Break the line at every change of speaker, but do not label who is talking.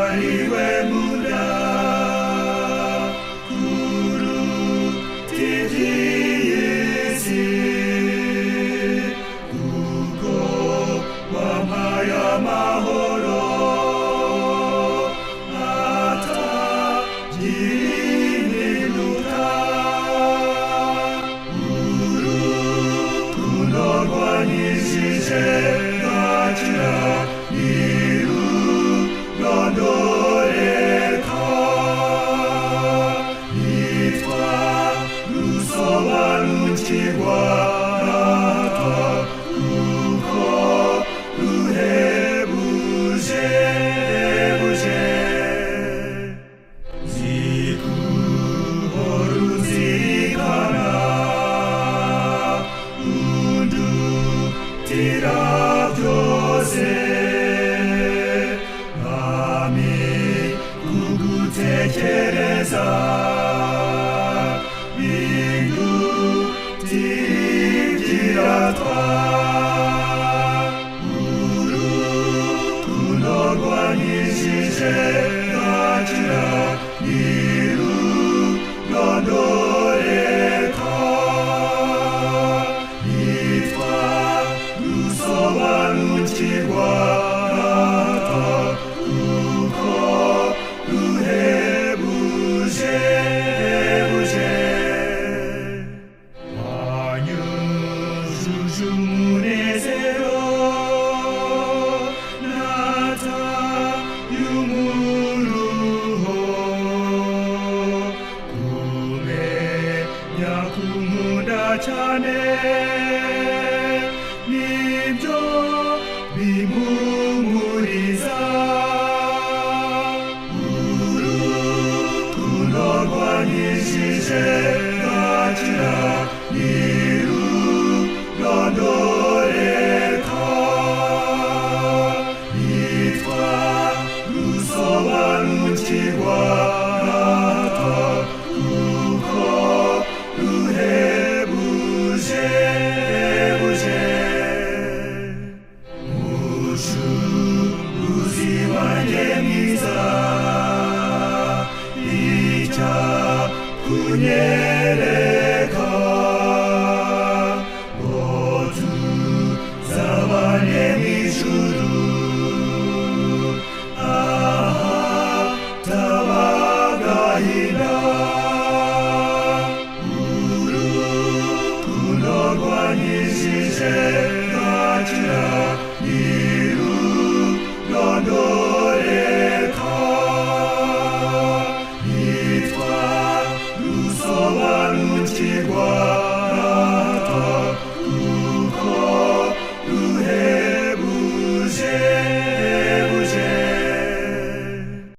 ariwe muda kurutirizi kuko wampaye amahoro atagihinduka urukundo rwanyijije gakira ntirurondoreka nitwa rusobanukirwa natwa kuko ruhebuje hebuje zikuhora uzirikana undutira byose kugutekereza bindutira twa urukundo rwanyijije gakira ntirurondoreka nitwa rusobanukirwa natwa kuko ruhebuje hebuje wanyujuje umunezero nata y'umuruho kumenya kunkunda cyane